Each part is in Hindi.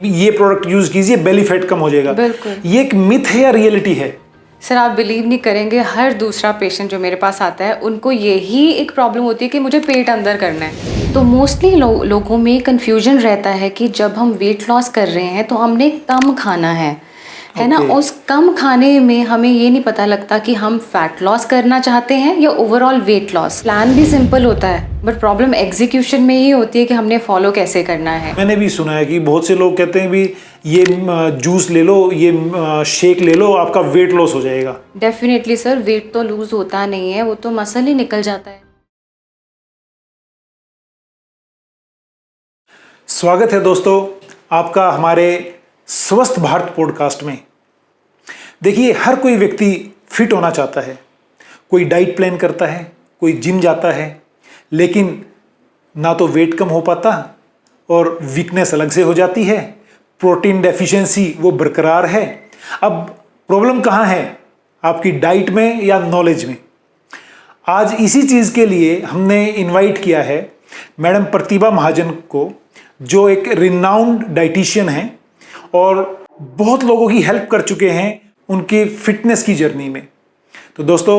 ये प्रोडक्ट यूज कीजिए बेली फैट कम हो जाएगा। बिल्कुल। ये एक मिथ है या रियलिटी है? सर आप बिलीव नहीं करेंगे, हर दूसरा पेशेंट जो मेरे पास आता है उनको यही एक प्रॉब्लम होती है कि मुझे पेट अंदर करना है। तो मोस्टली लोगों में कन्फ्यूजन रहता है कि जब हम वेट लॉस कर रहे हैं तो हमने कम खाना है ना। उस कम खाने में हमें ये नहीं पता लगता कि हम फैट लॉस करना चाहते हैं या ओवरऑल वेट लॉस। प्लान भी सिंपल होता है बट प्रॉब्लम एग्जीक्यूशन में ही होती है कि हमने फॉलो कैसे करना है। मैंने भी सुना है कि बहुत से लोग कहते हैं भी ये जूस ले लो, ये शेक ले लो, आपका वेट लॉस हो जाएगा। डेफिनेटली सर, वेट तो लूज होता नहीं है, वो तो मसल ही निकल जाता है। स्वागत है दोस्तों आपका हमारे स्वस्थ भारत पॉडकास्ट में। देखिए, हर कोई व्यक्ति फिट होना चाहता है, कोई डाइट प्लान करता है, कोई जिम जाता है, लेकिन ना तो वेट कम हो पाता और वीकनेस अलग से हो जाती है, प्रोटीन डेफिशिएंसी वो बरकरार है। अब प्रॉब्लम कहाँ है, आपकी डाइट में या नॉलेज में? आज इसी चीज़ के लिए हमने इनवाइट किया है मैडम प्रतिभा महाजन को, जो एक रिनाउंड डाइटिशियन हैं और बहुत लोगों की हेल्प कर चुके हैं उनकी फिटनेस की जर्नी में। तो दोस्तों,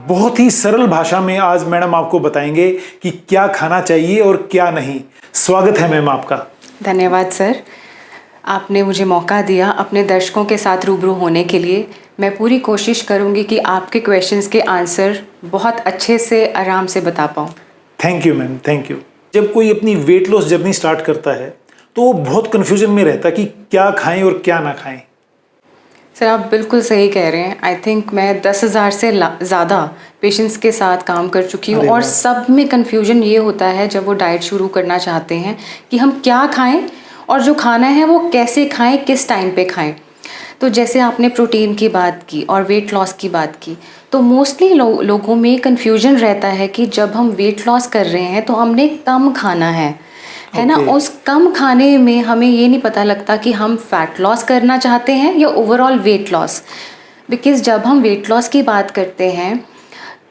बहुत ही सरल भाषा में आज मैडम आपको बताएंगे कि क्या खाना चाहिए और क्या नहीं। स्वागत है मैम आपका। धन्यवाद सर, आपने मुझे मौका दिया अपने दर्शकों के साथ रूबरू होने के लिए। मैं पूरी कोशिश करूंगी कि आपके क्वेश्चंस के आंसर बहुत अच्छे से आराम से बता पाऊँ। Thank you ma'am, thank you. जब कोई अपनी वेट लॉस जर्नी स्टार्ट करता है तो वो बहुत कन्फ्यूजन में रहता है कि क्या खाएं और क्या ना खाएं। सर आप बिल्कुल सही कह रहे हैं। आई थिंक मैं 10,000 से ज़्यादा पेशेंट्स के साथ काम कर चुकी हूँ और सब में कन्फ्यूजन ये होता है जब वो डाइट शुरू करना चाहते हैं कि हम क्या खाएं और जो खाना है वो कैसे खाएं, किस टाइम पे खाएं। तो जैसे आपने प्रोटीन की बात की और वेट लॉस की बात की, तो मोस्टली लोगों में कन्फ्यूजन रहता है कि जब हम वेट लॉस कर रहे हैं तो हमने कम खाना है ना। उस कम खाने में हमें ये नहीं पता लगता कि हम फैट लॉस करना चाहते हैं या ओवरऑल वेट लॉस। बिकॉज़ जब हम वेट लॉस की बात करते हैं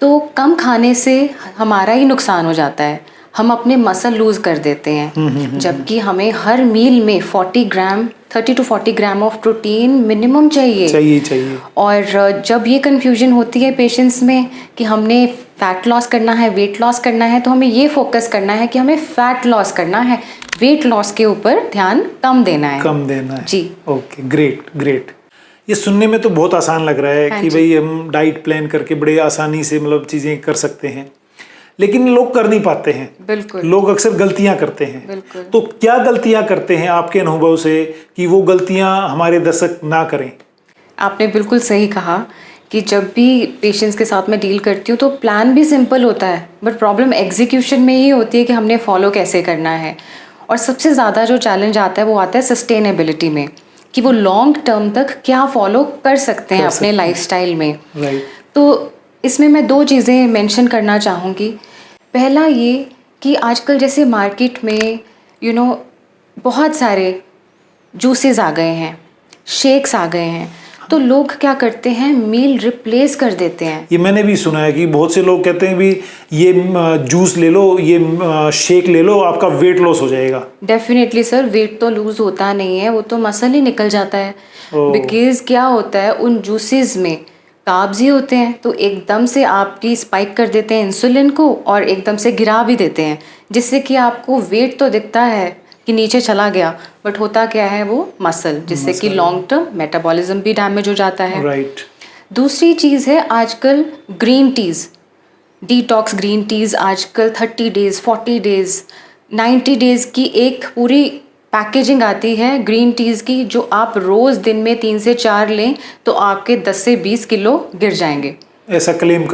तो कम खाने से हमारा ही नुकसान हो जाता है, हम अपने मसल लूज कर देते हैं। जबकि हमें हर मील में 30 to 40 gram of protein minimum चाहिए। और जब ये कन्फ्यूजन होती है पेशेंट्स में कि हमने फैट लॉस करना है, वेट लॉस करना है, तो हमें ये फोकस करना है कि हमें फैट लॉस करना है, वेट लॉस के ऊपर ध्यान कम देना है जी। Okay, great. ये सुनने में तो बहुत आसान लग रहा है कि भाई हम डाइट प्लान करके बड़े आसानी से मतलब चीज़ें कर सकते हैं, लेकिन लोग कर नहीं पाते हैं। बिल्कुल। लोग अक्सर गलतियां करते हैं। बिल्कुल। तो क्या गलतियां करते हैं आपके अनुभव से कि वो गलतियां हमारे दर्शक ना करें? आपने बिल्कुल सही कहा कि जब भी पेशेंट्स के साथ मैं डील करती हूँ तो प्लान भी सिंपल होता है बट प्रॉब्लम एग्जीक्यूशन में ही होती है कि हमने फॉलो कैसे करना है। और सबसे ज़्यादा जो चैलेंज आता है वो आता है सस्टेनेबिलिटी में, कि वो लॉन्ग टर्म तक क्या फॉलो कर सकते हैं अपने लाइफस्टाइल में। तो इसमें मैं 2 चीज़ें मेंशन करना चाहूँगी। पहला ये कि आजकल जैसे मार्केट में बहुत सारे जूसेस आ गए हैं, शेक्स आ गए हैं, तो लोग क्या करते हैं, मील रिप्लेस कर देते हैं। ये मैंने भी सुना है कि बहुत से लोग कहते हैं भी ये जूस ले लो, ये शेक ले लो, आपका वेट लॉस हो जाएगा। डेफिनेटली सर, वेट तो लूज होता नहीं है, वो तो मसल ही निकल जाता है। बिकॉज क्या होता है, उन जूसेस में कार्ब्स ही होते हैं, तो एकदम से आपकी स्पाइक कर देते हैं इंसुलिन को और एकदम से गिरा भी देते हैं, जिससे कि आपको वेट तो दिखता है कि नीचे चला गया बट होता क्या है, वो मसल, जिससे कि लॉन्ग टर्म मेटाबॉलिज्म भी डैमेज हो जाता है। दूसरी चीज़ है आजकल green teas, detox green teas आजकल 30 डेज़, 40 डेज़, 90 डेज़ की एक पूरी पैकेजिंग आती है ग्रीन टीज़ की, जो आप रोज़ दिन में 3 से 4 लें तो आपके 10 से 20 किलो गिर जाएंगे। ऐसा क्लेम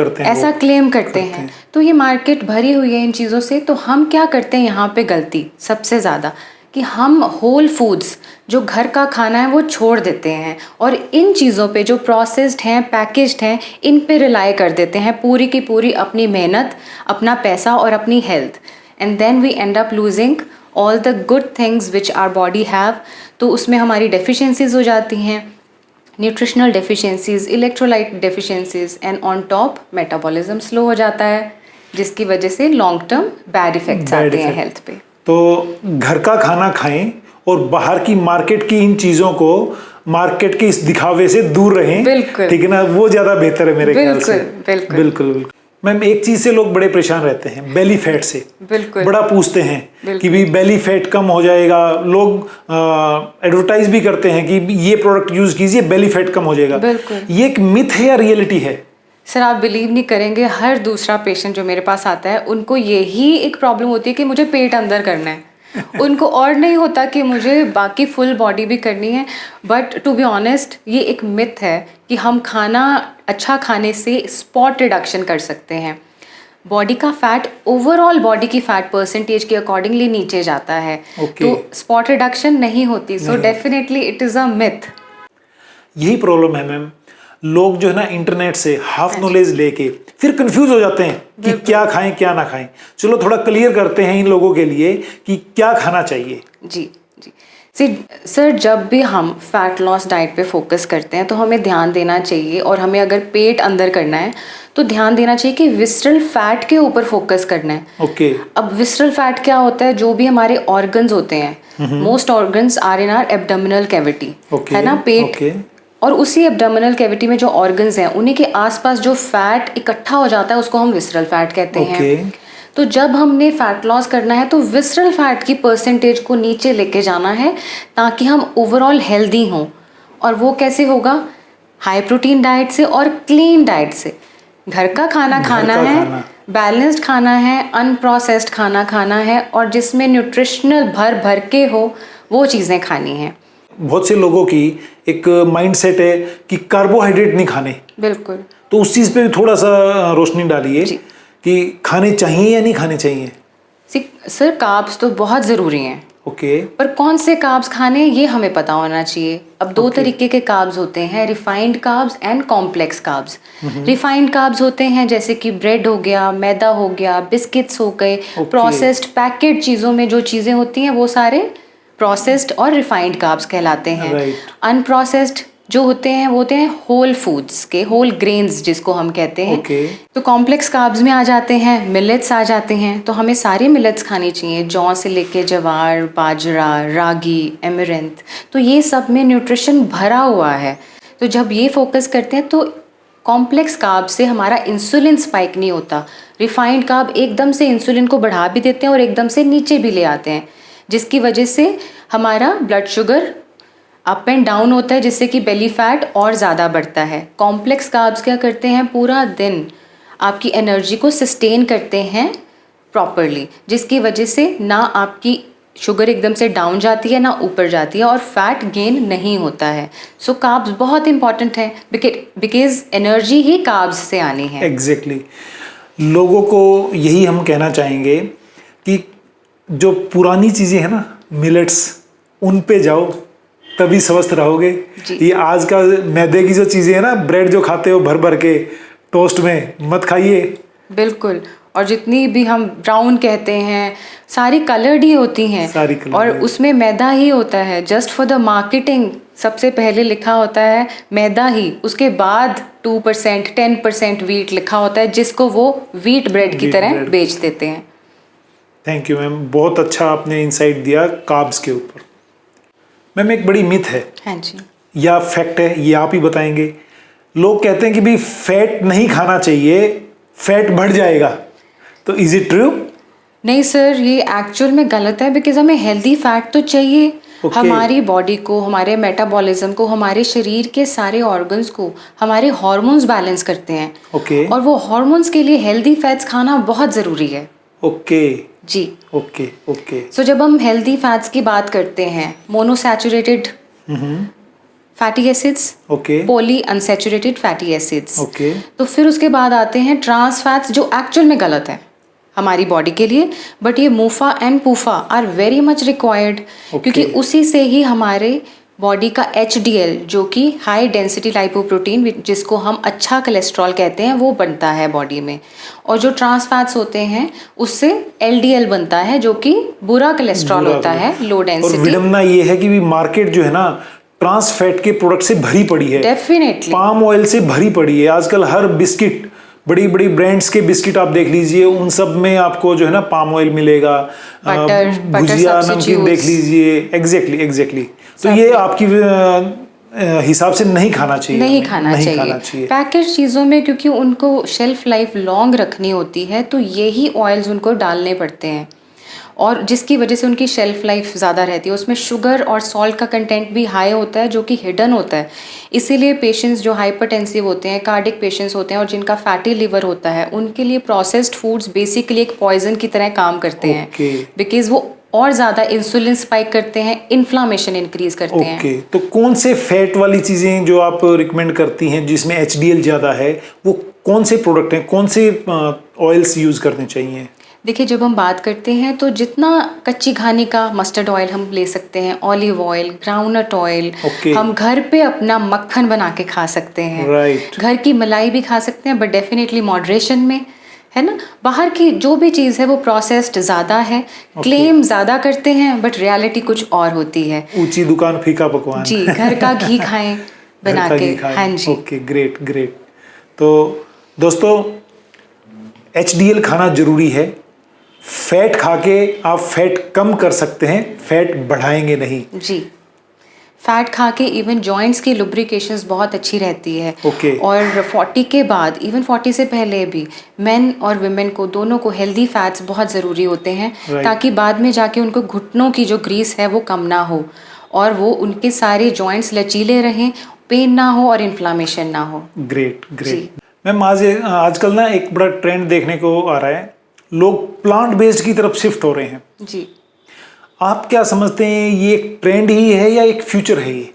करते हैं। तो ये मार्केट भरी हुई है इन चीज़ों से। तो हम क्या करते हैं यहाँ पे गलती सबसे ज़्यादा, कि हम होल फूड्स जो घर का खाना है वो छोड़ देते हैं और इन चीज़ों पे जो प्रोसेस्ड हैं, पैकेज्ड हैं, इन पे रिलाई कर देते हैं पूरी की पूरी अपनी मेहनत, अपना पैसा और अपनी health. And then we end up losing all the good things which our body have. तो उसमें हमारी डेफिशिएंसीज हो जाती हैं, nutritional deficiencies, electrolyte deficiencies, and on top metabolism slow हो जाता है, जिसकी वजह से लॉन्ग टर्म बैड इफेक्ट्स आते हैं हेल्थ पे। तो घर का खाना खाएं और बाहर की मार्केट की इन चीजों को, मार्केट के इस दिखावे से दूर रहें। बिल्कुल। ठीक है ना, वो ज्यादा बेहतर है मेरे ख्याल से। बिल्कुल। बिल्कुल। मैम, एक चीज से लोग बड़े परेशान रहते हैं, बेली फैट से। बिल्कुल। बड़ा पूछते हैं कि भी बेली फैट कम हो जाएगा। लोग एडवर्टाइज भी करते हैं कि ये प्रोडक्ट यूज कीजिए, बेली फैट कम हो जाएगा। बिल्कुल। ये एक मिथ है या रियलिटी है? सर, आप बिलीव नहीं करेंगे, हर दूसरा पेशेंट जो मेरे पास आता है उनको यही एक प्रॉब्लम होती है कि मुझे पेट अंदर करना है। उनको और नहीं होता कि मुझे बाकी फुल बॉडी भी करनी है। बट टू बी ऑनेस्ट, ये एक मिथ है कि हम खाना अच्छा खाने से स्पॉट रिडक्शन कर सकते हैं। बॉडी का फैट, ओवरऑल बॉडी की फैट परसेंटेज के अकॉर्डिंगली नीचे जाता है। तो स्पॉट रिडक्शन नहीं होती। So definitely it is a myth. यही प्रॉब्लम है मैम, लोग जो है ना इंटरनेट से हाफ नॉलेज लेके फिर कंफ्यूज हो जाते हैं कि क्या खाएं क्या ना खाएं। चलो थोड़ा क्लियर करते हैं इन लोगों के लिए कि क्या खाना चाहिए। जी। सर, जब भी हम फैट लॉस डाइट पे फोकस करते हैं तो हमें ध्यान देना चाहिए, और हमें अगर पेट अंदर करना है तो ध्यान देना चाहिए कि विसरल फैट के ऊपर फोकस करना है। ओके। अब विसरल फैट क्या होता है? जो भी हमारे ऑर्गन्स होते हैं, most organs are in our abdominal cavity, है ना, पेट। और उसी एब्डोमिनल कैविटी में जो ऑर्गन्स हैं उन्हीं के आसपास जो फैट इकट्ठा हो जाता है उसको हम विसरल फैट कहते हैं। तो जब हमने फैट लॉस करना है तो विसरल फैट की परसेंटेज को नीचे लेके जाना है ताकि हम ओवरऑल हेल्दी हों। और वो कैसे होगा? हाई प्रोटीन डाइट से और क्लीन डाइट से। घर का खाना खाना है, बैलेंस्ड खाना है, अनप्रोसेस्ड खाना खाना है, और जिसमें न्यूट्रिशनल भर के हो वो चीज़ें खानी हैं। बहुत से लोगों की एक माइंडसेट है कि कार्बोहाइड्रेट नहीं खाने। बिल्कुल। तो उस चीज़ पे भी थोड़ा सा रोशनी डालिए कि खाने चाहिए या नहीं खाने चाहिए। सर, कार्ब्स तो बहुत ज़रूरी हैं। ओके। पर कौन से कार्ब्स खाने ये हमें पता होना चाहिए। अब दो तरीके के कार्ब्स होते हैं, refined carbs and complex carbs. Refined carbs होते हैं जैसे कि ब्रेड हो गया, मैदा हो गया, बिस्किट्स हो गए, प्रोसेस्ड पैकेट चीज़ों में जो चीज़ें होती हैं वो सारे प्रोसेस्ड और रिफाइंड कार्ब्स कहलाते हैं। अनप्रोसेस्ड जो होते हैं वो होते हैं होल फूड्स के, होल ग्रेन्स जिसको हम कहते हैं। तो कॉम्प्लेक्स कार्ब्स में आ जाते हैं मिलेट्स आ जाते हैं। तो हमें सारे मिलेट्स खानी चाहिए, जौ से लेके जवार, बाजरा, रागी, एमरैंथ। तो ये सब में न्यूट्रिशन भरा हुआ है। तो जब ये फोकस करते हैं तो कॉम्प्लेक्स कार्ब से हमारा इंसुलिन स्पाइक नहीं होता। रिफाइंड कार्ब एकदम से इंसुलिन को बढ़ा भी देते हैं और एकदम से नीचे भी ले आते हैं, जिसकी वजह से हमारा blood sugar up and down होता है, जिससे कि बेली फैट और ज़्यादा बढ़ता है। कॉम्प्लेक्स कार्ब्स क्या करते हैं? पूरा दिन आपकी एनर्जी को सस्टेन करते हैं प्रॉपरली, जिसकी वजह से ना आपकी शुगर एकदम से डाउन जाती है ना ऊपर जाती है, और फैट गेन नहीं होता है। सो कार्ब्स बहुत इंपॉर्टेंट है बिकॉज एनर्जी ही कार्ब्स से आनी है। एग्जैक्टली। लोगों को यही हम कहना चाहेंगे कि जो पुरानी चीज़ें हैं ना, मिलेट्स, उन पे जाओ तभी स्वस्थ रहोगे। ये आज का मैदे की जो चीज़ें हैं ना, ब्रेड जो खाते हो भर भर के टोस्ट में, मत खाइए। बिल्कुल। और जितनी भी हम ब्राउन कहते हैं सारी कलर्ड ही होती हैं, और उसमें मैदा ही होता है, जस्ट फॉर द मार्केटिंग। सबसे पहले लिखा होता है मैदा ही, उसके बाद 2% 10% वीट लिखा होता है, जिसको वो वीट ब्रेड की तरह बेच देते हैं। थैंक यू मैम, बहुत अच्छा आपने इंसाइट दिया कार्ब्स के ऊपर। मैम, एक बड़ी मिथ है, हाँ जी, या फैक्ट है, ये आप ही बताएंगे। लोग कहते हैं कि भी फैट नहीं खाना चाहिए, फैट बढ़ जाएगा। तो इज इट ट्रू? नहीं सर, ये एक्चुअल में गलत है, बिकॉज हमें हेल्दी फैट तो चाहिए। हमारी बॉडी को, हमारे मेटाबॉलिज्म को, हमारे शरीर के सारे ऑर्गन्स को हमारे हार्मोन्स बैलेंस करते हैं। और वो हार्मोन्स के लिए हेल्दी फैट्स खाना बहुत ज़रूरी है। जी। ओके। सो जब हम हेल्दी फैट्स की बात करते हैं, monounsaturated fatty acids, poly unsaturated fatty acids, तो फिर उसके बाद आते हैं ट्रांस फैट्स, जो एक्चुअल में गलत है हमारी बॉडी के लिए। बट ये MUFA and PUFA are very much required, क्योंकि उसी से ही हमारे बॉडी का HDL, जो कि हाई डेंसिटी लाइपोप्रोटीन, जिसको हम अच्छा कोलेस्ट्रॉल कहते हैं, वो बनता है बॉडी में। और जो ट्रांस फैट्स होते हैं उससे LDL बनता है, जो कि बुरा कोलेस्ट्रॉल होता है, लो डेंसिटी। और विडम्बना ये है कि भी मार्केट जो है ना ट्रांस फैट के प्रोडक्ट से भरी पड़ी है। डेफिनेटली। पाम ऑयल से भरी पड़ी है। आजकल हर बिस्किट बड़ी बड़ी ब्रांड्स के बिस्किट आप देख लीजिए, उन सब में आपको जो है ना पाम ऑयल मिलेगा, बटर भुजिया नमकीन देख लीजिए। एग्जैक्टली। तो ये आपकी हिसाब से नहीं खाना चाहिए, नहीं खाना चाहिए। पैकेज चीज़ों में क्योंकि उनको शेल्फ लाइफ लॉन्ग रखनी होती है, तो यही ऑयल्स उनको डालने पड़ते हैं और जिसकी वजह से उनकी शेल्फ लाइफ ज़्यादा रहती है। उसमें शुगर और सॉल्ट का कंटेंट भी हाई होता है जो कि हिडन होता है। इसीलिए पेशेंट्स जो हाइपरटेंसिव होते हैं, कार्डिक पेशेंट्स होते हैं और जिनका फैटी लिवर होता है, उनके लिए प्रोसेस्ड फूड्स बेसिकली एक पॉइजन की तरह काम करते हैं, बिकॉज वो और ज़्यादा इंसुलिन स्पाइक करते हैं, इन्फ्लामेशन इंक्रीज करते हैं। तो कौन से फैट वाली चीज़ें जो आप रिकमेंड करती हैं जिसमें HDL ज़्यादा है, वो कौन से प्रोडक्ट हैं, कौन से ऑयल्स यूज़ करने चाहिए? देखिए, जब हम बात करते हैं तो जितना कच्ची घानी का मस्टर्ड ऑयल हम ले सकते हैं, ऑलिव ऑयल, ग्राउंडनट ऑयल, हम घर पे अपना मक्खन बना के खा सकते हैं, घर की मलाई भी खा सकते हैं, बट डेफिनेटली मॉडरेशन में, है ना। बाहर की जो भी चीज़ है वो प्रोसेस्ड ज़्यादा है, क्लेम ज़्यादा करते हैं, बट रियलिटी कुछ और होती है। ऊंची दुकान फीका पकवान। जी, घर का घी खाएं बना के। हाँ जी। Okay, great. तो दोस्तों, HDL खाना जरूरी है। फैट खा के आप फैट कम कर सकते हैं, फैट बढ़ाएंगे नहीं। जी, फैट खा के इवन जॉइंट्स की लुब्रिकेशंस बहुत अच्छी रहती है। और 40 के बाद, इवन 40 से पहले भी मेन और वुमेन को दोनों को हेल्दी फैट्स बहुत ज़रूरी होते हैं, ताकि बाद में जाके उनको घुटनों की जो ग्रीस है वो कम ना हो और वो उनके सारे जॉइंट्स लचीले रहें, पेन ना हो और इन्फ्लामेशन ना हो। ग्रेट। मैम, आजकल ना एक बड़ा ट्रेंड देखने को आ रहा है, लोग प्लांट बेस्ड की तरफ शिफ्ट हो रहे हैं। जी, आप क्या समझते हैं, ये एक ट्रेंड ही है या एक फ्यूचर है ये?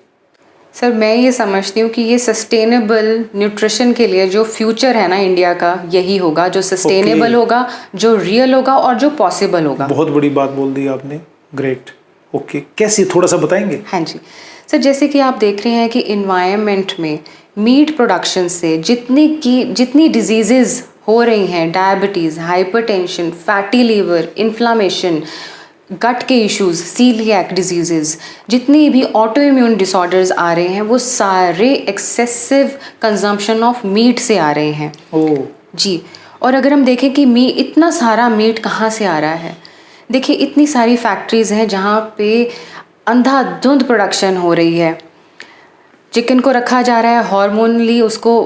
सर, मैं ये समझती हूँ कि ये सस्टेनेबल न्यूट्रिशन के लिए जो फ्यूचर है ना इंडिया का, यही होगा जो सस्टेनेबल होगा, जो रियल होगा और जो पॉसिबल होगा। बहुत बड़ी बात बोल दी आपने। ग्रेट। ओके, कैसे, थोड़ा सा बताएंगे? हाँ जी सर, जैसे कि आप देख रहे हैं कि इन्वायरमेंट में मीट प्रोडक्शन से जितनी डिजीजेज हो रही हैं, diabetes, hypertension, fatty liver, inflammation, gut के इश्यूज, सीलिएक डिजीजेस, जितनी भी ऑटो इम्यून डिसऑर्डर्स आ रहे हैं, वो सारे एक्सेसिव कंजम्पशन ऑफ मीट से आ रहे हैं। जी, और अगर हम देखें कि इतना सारा मीट कहाँ से आ रहा है, देखिए इतनी सारी फैक्ट्रीज हैं जहाँ पे अंधाधुंध प्रोडक्शन हो रही है। चिकन को रखा जा रहा है हार्मोनली, उसको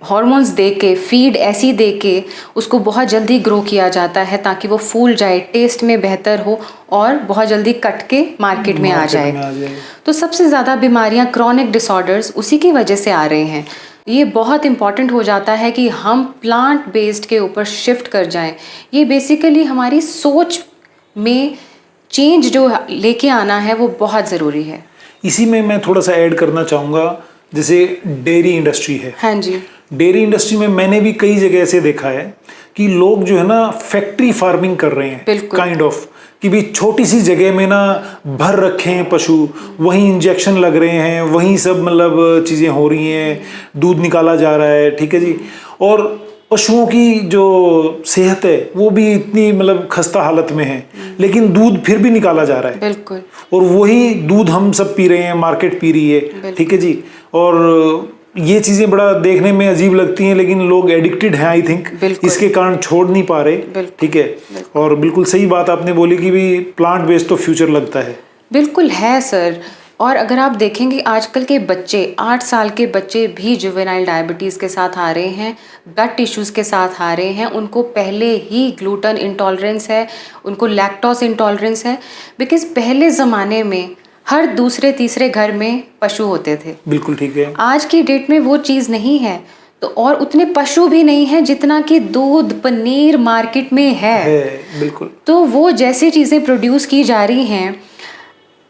हार्मोन्स दे के, फीड ऐसी दे के उसको बहुत जल्दी ग्रो किया जाता है ताकि वो फूल जाए, टेस्ट में बेहतर हो और बहुत जल्दी कट के मार्केट में आ जाए। तो सबसे ज़्यादा बीमारियां, क्रॉनिक डिसऑर्डर्स उसी की वजह से आ रहे हैं। ये बहुत इम्पॉर्टेंट हो जाता है कि हम प्लांट बेस्ड के ऊपर शिफ्ट कर जाएं। ये बेसिकली हमारी सोच में चेंज जो लेके आना है वो बहुत ज़रूरी है। इसी में मैं थोड़ा सा ऐड करना चाहूँगा, जैसे डेयरी इंडस्ट्री है। हाँ जी, डेयरी इंडस्ट्री में मैंने भी कई जगह ऐसे देखा है कि लोग जो है ना फैक्ट्री फार्मिंग कर रहे हैं, काइंड ऑफ, कि भी छोटी सी जगह में ना भर रखे हैं पशु, वहीं इंजेक्शन लग रहे हैं, वहीं सब मतलब चीज़ें हो रही हैं, दूध निकाला जा रहा है, ठीक है जी। और पशुओं की जो सेहत है वो भी इतनी मतलब खस्ता हालत में है, लेकिन दूध फिर भी निकाला जा रहा है। बिल्कुल। और वही दूध हम सब पी रहे हैं, मार्केट पी रही है, ठीक है जी। और ये चीज़ें बड़ा देखने में अजीब लगती हैं, लेकिन लोग एडिक्टेड हैं, आई थिंक, इसके कारण छोड़ नहीं पा रहे, ठीक है। और बिल्कुल सही बात आपने बोली कि भी प्लांट बेस्ड तो फ्यूचर लगता है। बिल्कुल है सर। और अगर आप देखेंगे आजकल के बच्चे, 8 साल के बच्चे भी जुवेनाइल डायबिटीज़ के साथ आ रहे हैं, गट इश्यूज़ के साथ आ रहे हैं, उनको पहले ही ग्लूटेन इंटॉलरेंस है, उनको लैक्टोज इंटॉलरेंस है, बिकॉज पहले ज़माने में हर दूसरे तीसरे घर में पशु होते थे। बिल्कुल ठीक है। आज की डेट में वो चीज़ नहीं है, तो और उतने पशु भी नहीं है जितना कि दूध, पनीर मार्केट में है। बिल्कुल। तो वो जैसी चीज़ें प्रोड्यूस की जा रही हैं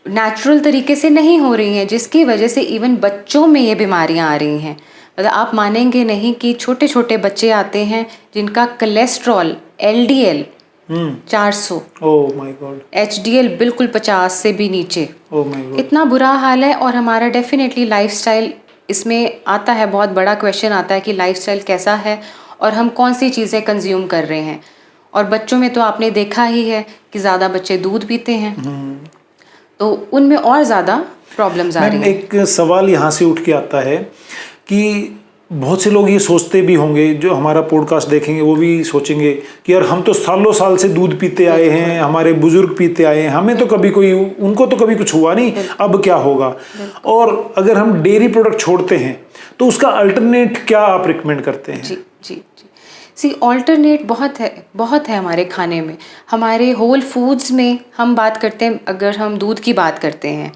नेचुरल तरीके से नहीं हो रही हैं, जिसकी वजह से इवन बच्चों में ये बीमारियां आ रही हैं। मतलब आप मानेंगे नहीं कि छोटे छोटे बच्चे आते हैं जिनका cholesterol LDL 400, oh my God, HDL बिल्कुल 50 से भी नीचे। ओह माय गॉड, इतना बुरा हाल है। और हमारा डेफिनेटली लाइफस्टाइल इसमें आता है, बहुत बड़ा क्वेश्चन आता है कि लाइफस्टाइल कैसा है और हम कौन सी चीज़ें कंज्यूम कर रहे हैं। और बच्चों में तो आपने देखा ही है कि ज़्यादा बच्चे दूध पीते हैं, तो उनमें और ज़्यादा प्रॉब्लम्स आ रही हैं। एक सवाल यहाँ से उठ के आता है कि बहुत से लोग ये सोचते भी होंगे, जो हमारा पॉडकास्ट देखेंगे वो भी सोचेंगे कि यार हम तो सालों साल से दूध पीते आए हैं, हमारे बुजुर्ग पीते आए हैं, हमें तो कभी कोई, उनको तो कभी कुछ हुआ नहीं, अब क्या होगा। और अगर हम डेयरी प्रोडक्ट छोड़ते हैं तो उसका अल्टरनेट क्या आप रिकमेंड करते हैं? जी जी जी सी ऑल्टरनेट बहुत है हमारे खाने में। हमारे होल फूड्स में हम बात करते हैं, अगर हम दूध की बात करते हैं,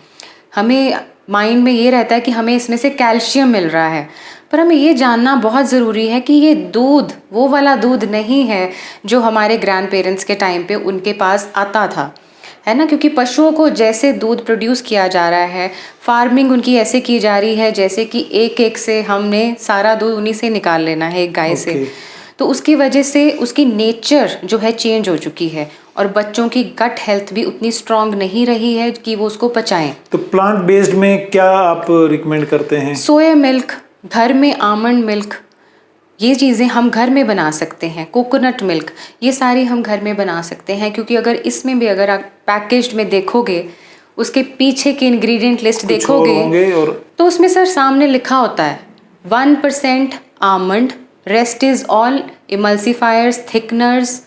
हमें माइंड में ये रहता है कि हमें इसमें से कैल्शियम मिल रहा है, पर हमें ये जानना बहुत ज़रूरी है कि ये दूध वो वाला दूध नहीं है जो हमारे ग्रैंड पेरेंट्स के टाइम पे उनके पास आता था, है ना। क्योंकि पशुओं को जैसे दूध प्रोड्यूस किया जा रहा है, फार्मिंग उनकी ऐसे की जा रही है जैसे कि एक से हमने सारा दूध उन्हीं से निकाल लेना है, एक गाय से। तो उसकी वजह से उसकी नेचर जो है चेंज हो चुकी है, और बच्चों की गट हेल्थ भी उतनी स्ट्रांग नहीं रही है कि वो उसको पचाएं। तो प्लांट बेस्ड में क्या आप रिकमेंड करते हैं? सोया मिल्क, घर में आमंड मिल्क, ये चीज़ें हम घर में बना सकते हैं। कोकोनट मिल्क, ये सारी हम घर में बना सकते हैं, क्योंकि अगर इसमें भी अगर आप पैकेज्ड में देखोगे, उसके पीछे की इंग्रेडिएंट लिस्ट देखोगे तो उसमें सर सामने लिखा होता है 1% almond, rest is all emulsifiers, thickeners,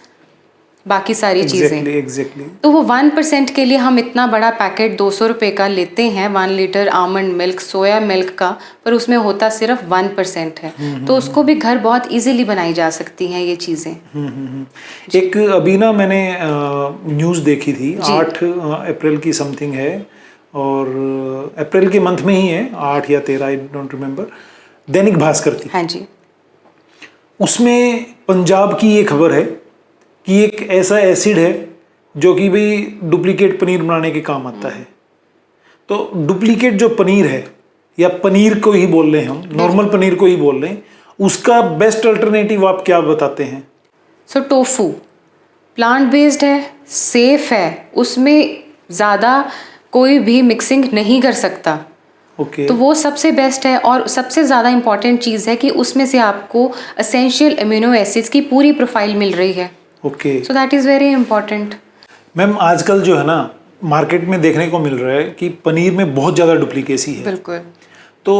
बाकी सारी चीज़ें। एग्जैक्टली। तो वो 1% के लिए हम इतना बड़ा पैकेट 200 रुपये का लेते हैं, 1 litre almond milk, soya milk का, पर उसमें होता सिर्फ 1% है। तो उसको भी घर बहुत इजीली बनाई जा सकती हैं ये चीज़ें। एक अभी ना मैंने न्यूज़ देखी थी, 8 अप्रैल की समथिंग है, और अप्रैल के मंथ में ही है, 8 या 13, I don't remember, Dainik Bhaskar की। हाँ जी। उसमें पंजाब की ये खबर है कि एक ऐसा एसिड है जो कि भाई डुप्लीकेट पनीर बनाने के काम आता है। तो डुप्लीकेट जो पनीर है, या पनीर को ही बोल रहे हैं हम, नॉर्मल पनीर को ही बोल रहे हैं, उसका बेस्ट अल्टरनेटिव आप क्या बताते हैं? सो टोफू प्लांट बेस्ड है, सेफ है, उसमें ज़्यादा कोई भी मिक्सिंग नहीं कर सकता। तो वो सबसे बेस्ट है, और सबसे ज़्यादा इम्पॉर्टेंट चीज़ है कि उसमें से आपको एसेंशियल अमीनो एसिड्स की पूरी प्रोफाइल मिल रही है। So that is very important. Ma'am आजकल जो है ना मार्केट में देखने को मिल रहा है कि पनीर में बहुत ज़्यादा डुप्लीकेसी है। बिल्कुल। तो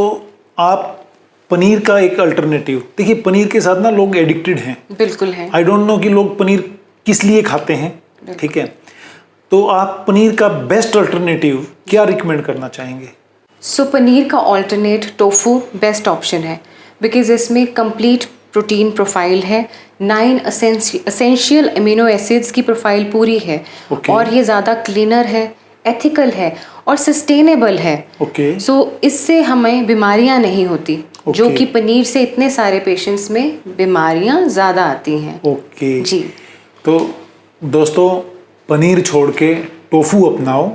आप पनीर का एक अल्टरनेटिव देखिए, पनीर के साथ ना लोग एडिक्टेड हैं। बिल्कुल है। आई डोंट नो कि लोग पनीर किस लिए खाते हैं, ठीक है। तो आप पनीर का बेस्ट अल्टरनेटिव क्या रिकमेंड करना चाहेंगे? सो पनीर का ऑल्टरनेट टोफू बेस्ट ऑप्शन है, बिकॉज इसमें कंप्लीट प्रोटीन प्रोफाइल है, 9 एसेंशियल अमीनो एसिड्स की प्रोफाइल पूरी है, और ये ज़्यादा क्लीनर है, एथिकल है और सस्टेनेबल है। सो इससे हमें बीमारियां नहीं होती, जो कि पनीर से इतने सारे पेशेंट्स में बीमारियां ज़्यादा आती हैं। जी। तो दोस्तों, पनीर छोड़ के टोफू अपनाओ,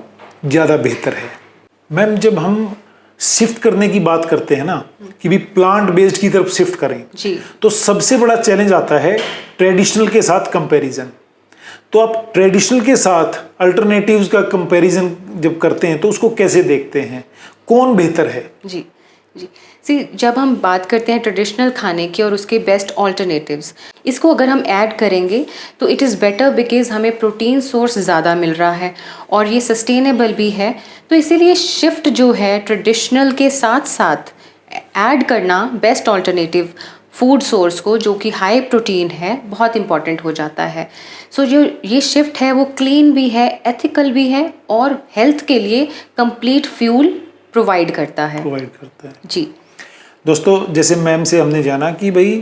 ज़्यादा बेहतर है। मैम जब हम शिफ्ट करने की बात करते हैं ना कि भी प्लांट बेस्ड की तरफ शिफ्ट करें जी, तो सबसे बड़ा चैलेंज आता है ट्रेडिशनल के साथ कंपैरिजन। तो आप ट्रेडिशनल के साथ अल्टरनेटिव्स का कंपैरिजन जब करते हैं तो उसको कैसे देखते हैं, कौन बेहतर है? जी जी सी जब हम बात करते हैं ट्रेडिशनल खाने की और उसके बेस्ट ऑल्टरनेटिव्स, इसको अगर हम ऐड करेंगे तो इट इज़ बेटर, बिकॉज हमें प्रोटीन सोर्स ज़्यादा मिल रहा है और ये सस्टेनेबल भी है। तो इसीलिए शिफ्ट जो है ट्रेडिशनल के साथ साथ ऐड करना बेस्ट ऑल्टरनेटिव फूड सोर्स को, जो कि हाई प्रोटीन है, बहुत इंपॉर्टेंट हो जाता है। सो जो ये शिफ्ट है वो क्लीन भी है, एथिकल भी है और हेल्थ के लिए कंप्लीट फ्यूल प्रोवाइड करता है। जी दोस्तों, जैसे मैम से हमने जाना कि भाई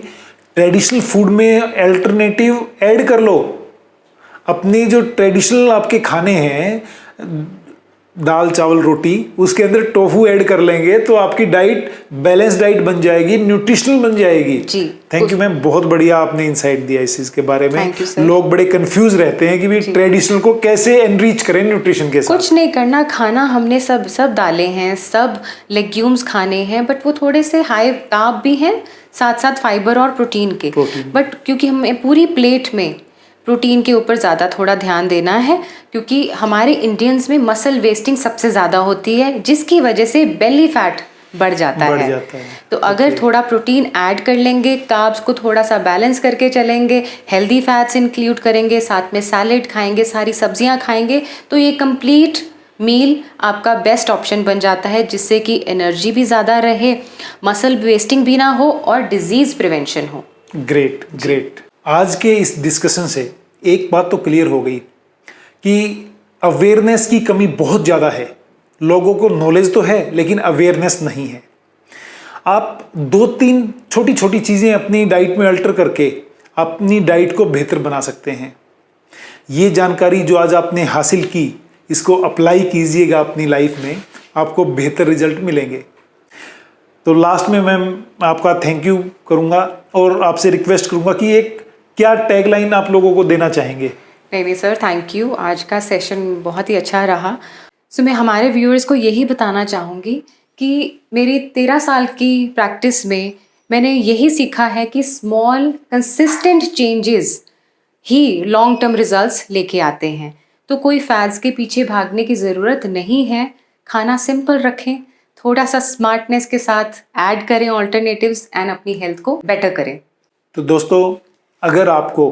ट्रेडिशनल फूड में अल्टरनेटिव ऐड कर लो। अपनी जो ट्रेडिशनल आपके खाने हैं, दाल चावल रोटी, उसके अंदर टोफू ऐड कर लेंगे तो आपकी डाइट बैलेंस डाइट बन जाएगी, न्यूट्रिशनल बन जाएगी। जी, थैंक यू मैम, बहुत बढ़िया आपने इंसाइट दिया इस चीज के बारे में। Thank you sir. लोग बड़े कंफ्यूज रहते हैं कि भी ट्रेडिशनल को कैसे एनरिच करें न्यूट्रिशन के साथ। कुछ नहीं करना, खाना हमने सब डाले हैं, सब लेग्यूम्स खाने हैं, बट वो थोड़े से हाई कार्ब भी हैं, साथ साथ फाइबर और प्रोटीन के। बट क्योंकि हमें पूरी प्लेट में प्रोटीन के ऊपर ज़्यादा थोड़ा ध्यान देना है, क्योंकि हमारे इंडियंस में मसल वेस्टिंग सबसे ज़्यादा होती है, जिसकी वजह से बेली फैट बढ़ जाता है। तो अगर थोड़ा प्रोटीन ऐड कर लेंगे, कार्ब्स को थोड़ा सा बैलेंस करके चलेंगे, हेल्दी फैट्स इंक्लूड करेंगे, साथ में सैलेड खाएंगे, सारी सब्जियां खाएंगे, तो ये कंप्लीट मील आपका बेस्ट ऑप्शन बन जाता है, जिससे कि एनर्जी भी ज़्यादा रहे, मसल वेस्टिंग भी ना हो और डिजीज़ प्रिवेंशन हो। Great great. आज के इस डिस्कशन से एक बात तो क्लियर हो गई कि अवेयरनेस की कमी बहुत ज़्यादा है। लोगों को नॉलेज तो है लेकिन अवेयरनेस नहीं है। आप 2-3 छोटी छोटी चीज़ें अपनी डाइट में अल्टर करके अपनी डाइट को बेहतर बना सकते हैं। ये जानकारी जो आज आपने हासिल की, इसको अप्लाई कीजिएगा अपनी लाइफ में, आपको बेहतर रिजल्ट मिलेंगे। तो लास्ट में मैं आपका थैंक यू करूँगा और आपसे रिक्वेस्ट करूँगा कि एक क्या टैगलाइन आप लोगों को देना चाहेंगे? नहीं सर, थैंक यू। आज का सेशन बहुत ही अच्छा रहा। सो मैं हमारे व्यूअर्स को यही बताना चाहूँगी कि मेरी 13 साल की प्रैक्टिस में मैंने यही सीखा है कि स्मॉल कंसिस्टेंट चेंजेस ही लॉन्ग टर्म रिजल्ट्स लेके आते हैं। तो कोई फैड्स के पीछे भागने की ज़रूरत नहीं है। खाना सिंपल रखें, थोड़ा सा स्मार्टनेस के साथ ऐड करें ऑल्टरनेटिव्स एंड अपनी हेल्थ को बेटर करें। तो दोस्तों, अगर आपको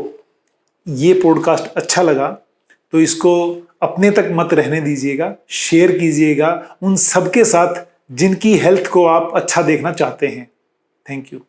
ये पॉडकास्ट अच्छा लगा तो इसको अपने तक मत रहने दीजिएगा, शेयर कीजिएगा उन सबके साथ जिनकी हेल्थ को आप अच्छा देखना चाहते हैं। Thank you.